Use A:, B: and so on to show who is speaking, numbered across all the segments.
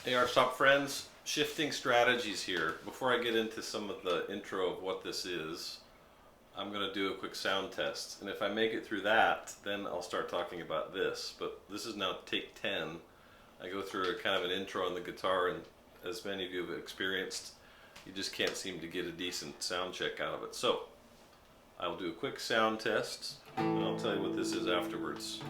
A: Hey, our top friends, shifting strategies here. Before I get into some of the intro of what this is, I'm going to do a quick sound test. And if I make it through that, then I'll start talking about this. But this is now take 10. I go through a kind of an intro on the guitar, and as many of you have experienced, you just can't seem to get a decent sound check out of it. So, I'll do a quick sound test, and I'll tell you what this is afterwards.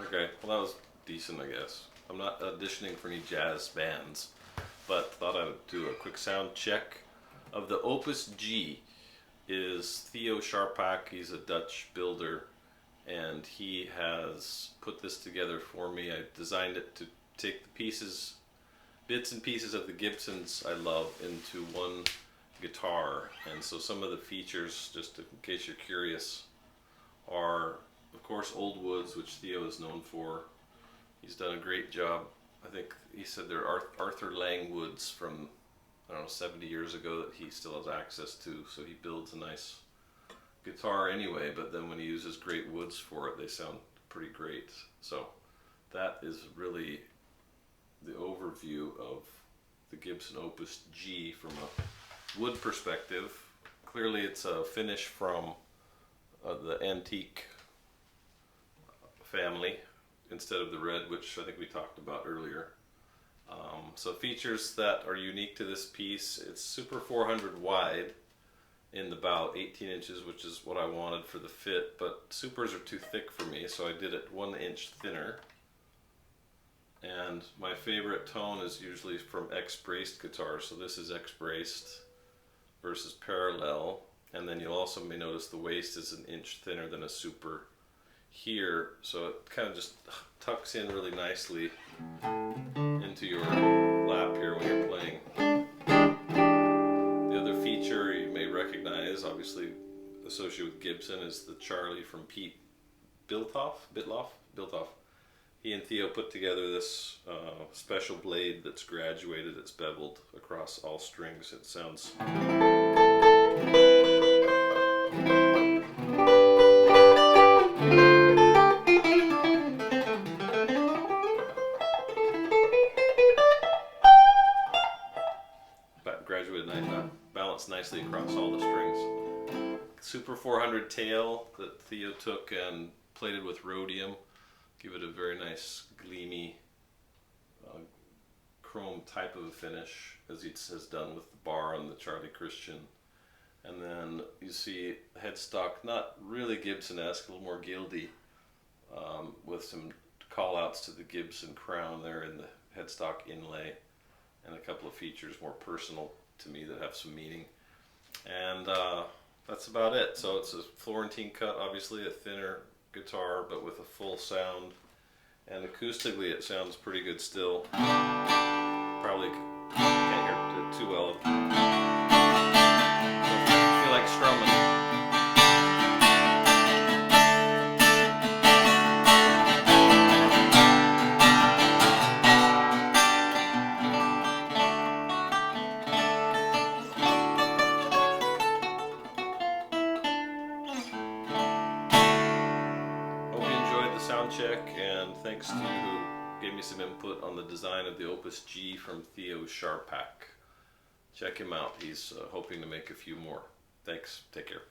A: Okay, well that was decent, I guess. I'm not auditioning for any jazz bands, but thought I would do a quick sound check of the OpusG. Is Theo Scharpach. He's a Dutch builder, and he has put this together for me. I designed it to take the pieces, bits and pieces of the Gibsons I love into one guitar. And so some of the features, just in case you're curious, are of course old woods, which Theo is known for. He's done a great job. I think he said they're Arthur Lang woods from, I don't know, 70 years ago that he still has access to, so he builds a nice guitar anyway, but then when he uses great woods for it, they sound pretty great. So that is really the overview of the Gibson OpusG from a wood perspective. Clearly it's a finish from the antique family instead of the red, which I think we talked about earlier. So features that are unique to this piece: it's Super 400 wide in the bow, 18 inches, which is what I wanted for the fit, but Supers are too thick for me, so I did it 1 inch thinner. And my favorite tone is usually from X-braced guitars, so this is X-braced versus parallel. And then you'll also may notice the waist is 1 inch thinner than a Super here, so it kind of just tucks in really nicely into your lap here when you're playing. The other feature you may recognize, obviously associated with Gibson, is the Charlie from Pete Biltoff. He and Theo put together this special blade that's graduated, it's beveled across all strings. It sounds graduated, balanced nicely across all the strings. Super 400 tail that Theo took and plated with rhodium, give it a very nice gleamy chrome type of a finish, as he has done with the bar on the Charlie Christian. And then you see headstock, not really Gibson-esque, a little more gildy, with some call-outs to the Gibson crown there in the headstock inlay, and a couple of features more personal to me that have some meaning. And that's about it. So it's a Florentine cut, obviously a thinner guitar, but with a full sound. And acoustically it sounds pretty good still. Probably can't hear it too well. I feel like strumming. Sound check, and thanks to who gave me some input on the design of the OpusG from Theo Scharpach. Check him out. He's hoping to make a few more. Thanks. Take care.